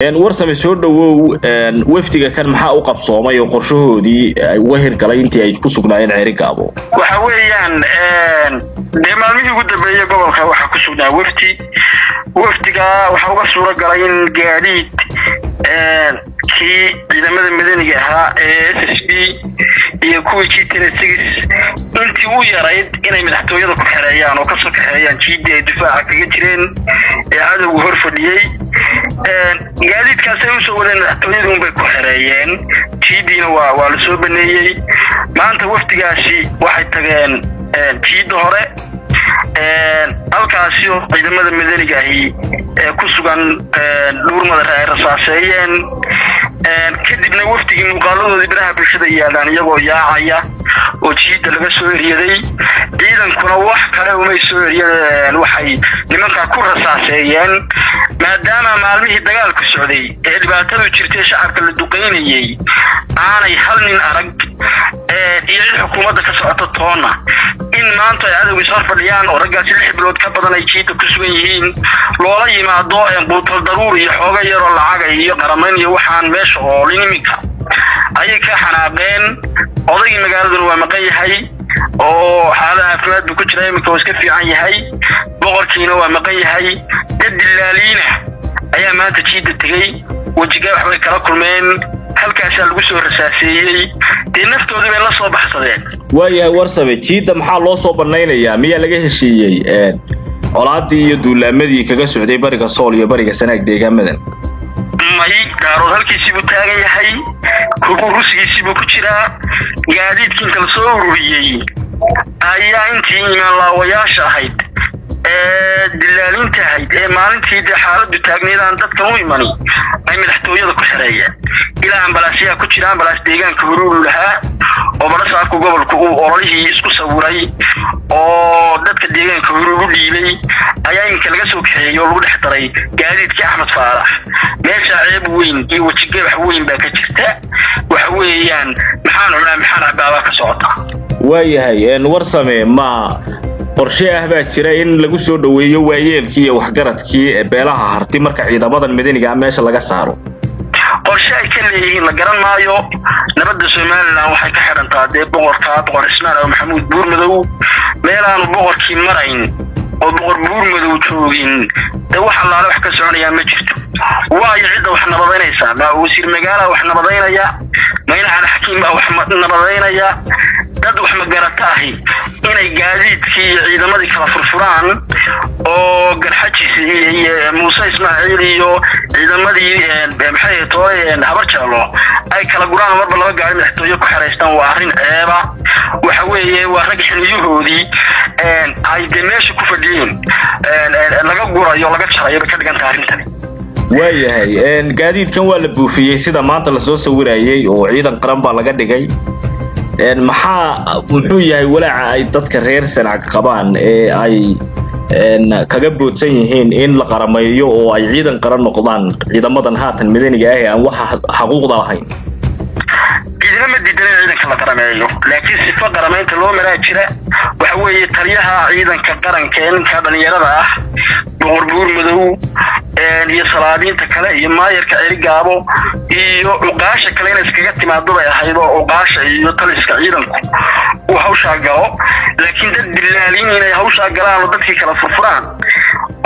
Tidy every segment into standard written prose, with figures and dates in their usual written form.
warsame soo dhawow waftiga kan maxaa u qabsoomay oo qorshahoodii ay uga hirgalay intii ay ku sugnaayeen Ceeri Gaabo waxa weeyaan deemalmihii ugu dambeeyay gobolka waxa ku sugnaa waftiga waxa uga suura galay in gaadiid ciidamada madaniga ahaa SSB iyo kuwii GTN6 intii u yarayd inay madaxtooyada ku xereeyaan oo ka soo kaxeeyaan GD ay difaaca kaga jireen cadawga hor fadhiyay gaadiidkaas ay u soo wadeen madaxtooyada bay ku xereeyeen GD-na waa la soo baneeyay maanta waftigaasi waxay tageen GD hore halkaasi oo ciidamada madaniga ahi ku sugan dhurmada ay rasaaseeyeen kadibna waftigii muuqaaladoodii baraha bulshada yaalaan iyagoo yaacaya oo jiida laga soo eriyaday ciidankuna wax kale uma soo eriyeen waxay nimanka ku rasaaseeyeen maadaama maalmihii dagaalku socday ee dhibaatadu jirtay shacabka la duqeynayay aanay hal nin arag iyo xukuumadda ka socota toona in maanta ay cadawga soo fadhiyaan oo raggaasi 6 bilood ka badan ay jiida ku sugan yihiin loola yimaado quutal daruuri iyo xooga yar oo lacag iyo qaramayn iyo waxaan meesha oo linimika ay ka xanaaqeen odayga magaalada waa maqan yahay oo xaalada caafimaad ku jira imika iska fiican yahay boqorkiina waa maqan yahay dadilaalina ayaa maanta jiida tagay wajiga waxbay kala kulmeen halkaas lagu soo rasaaseeyay naftooda bay la soo baxsadeen waayahay warsame jiida maxaa loo soo banaynayaa miyaa laga heshiiyay colaadii iyo duulaamadii kaga socday bariga Sool iyo bariga Sanaag deegaamadan may daarood halkiisii buu taagan yahay ruusigiisii buu ku jiraa gaadiidkii kala soo ururiyay ayaa intii imaan laawayaasha ahayd dilaalinta ahayd maalintii xaaladdu taagneedaan dadka u imani ay madaxtooyada ku xareeyeen ilaa ambalaasiya ku jira ambalaas deegaanka huruu lahaa oo barasaabka gobolka uu orolihii isku sawiray oo dadka deegaanka huruu u dhiibay ayaa inka laga soo kaxeeyay oo lagu dhex daray gaadiidkii Axmed Faarax meesha ceeb weyn iyo wajiga wax weyn baa ka jirta waxa weeyaan maxaan baaba ka socota waayahay warsame ma qorshe ah baa jira in lagu soo dhaweeyo waayeelkii iyo waxgaradkii beelaha harti marka ciidamadan madaniga meesha laga saaro qorshe ay ka leeyihiin la garan maayo nabadda Soomaaliland waxay ka xirantaa boqor Ismaaciil Maxamuud Buurmadow meelaan boqorkii marayn oo boqor Buurmadow joogin wax allaale wax ka soconaya ma jirto waayo cid wax nabadeynaysa ma wasiir magaala wax nabadeynaya mayna xakiim wax nabadeynaya dad wax ma garataahi inay gaadiidkii ciidamadii kala furfuraan oo garxajisi iyo Muuse Ismaaciil iyo ciidamadii maxay tooyeen habarjalo ay kala guraan marba laba gaari madaxtooyo ku xareystaan waa arrin ceeba waxa weeye waa rag xilmiyahoodii ay demeesha ku fadhiyeen laga gurayo laga jarayo ka dhigan arrintan waayahay gaadiidkan waa la buufiyay sida maanta la soo sawirayay oo ciidan qaran baa laga dhigay muxuu yahay walaaca ay dadka reer Sanaag qabaan ee ay kaga boodsan yihiin in la qarameeyo oo ay ciidan qaran noqdaan ciidamadan haatan madaniga ah aan wax xaquuqda lahayn ciidamada diidan ciidanka la qarameeyo laakiin sifa qarameynta loo maraa jira waxa weeye taliyaha ciidanka qarankeen ka dhalinyarada ah boqor Buurmadow iyo salaadiinta kale iyo maayarka Ceeri Gaabo iyo uqaasha kale in iskaga timaado bay ahayd oo uqaasha iyo taliska ciidanku uu hawsha galo laakiin dad dilaalin inay hawsha galaan oo dadkii kala furfuraan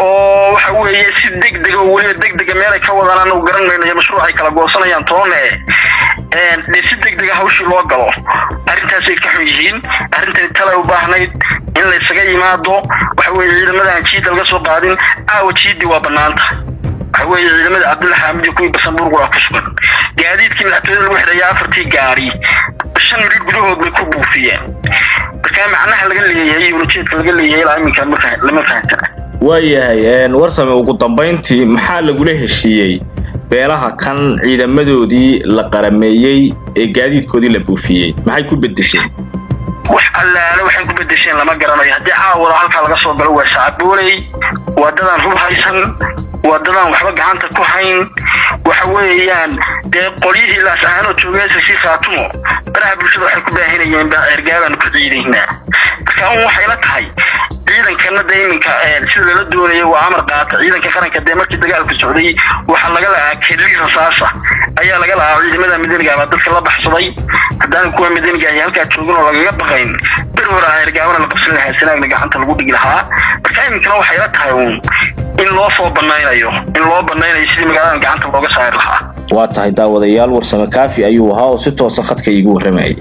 oo waxa weeye si degdeg oo wali degdeg meel ay ka wadaan oo garanayno mashruuc ay kala goosanayaan toone si degdeg hawshii loo galo arrintaas ay ka xun yihiin arrintan tala u baahnayd in la isaga yimaado waxa weeye ciidamadan jiida laga soo qaadin jiidi waa banaanta waxa weeye ciidamada Cabdulla Xaamid iyo kuwii Basanbuur waa ku sugan gaadiidkii madaxtooyada lagu xidhay 4 gaari 5 mil gudahood bay ku buufiyeen marka macnaha laga leeyahay ujeedka laga leeyahay ilaa iminka lama fahantaa waayahay warsame ugu dambeyntii maxaa lagu heshiiyay beelaha kan ciidamadoodii la qarameeyay ee gaadiidkoodii la buufiyay maxay ku bedesheen wax allaale waxay ku bedesheen lama garanayo hadii caawada halka laga soo galo waa shacabulay wadadan hub haysan wadadan waxba gacanta ku hayn waxa weeyaan qolyihii la saano joogaysa si faatumo baraha bulshada waxay ku baahinayeen baa ergaaban ku ciideynaa marka waxay la tahay ciidankana dayminka sida la doonayo waa amar qaata ciidanka qaranka markii dagaalku socday waxa laga lahaa kelli rasaasa ayaa laga lahaa ciidamada midaniga ah dadka la baxsaday hadaan kuwa midaniga ah halka joogan oo laga baqayn bir hore ay gaabana la qabsan lahaa sanaagna gacanta lagu dhigi lahaa marka imkana waxay la tahay in loo soo banaynayo sidii magaalada gacanta looga saari lahaa waa tahay daawadayaal warsame kaafi ayuu ahaa oo si toos ah khadka iigu warramay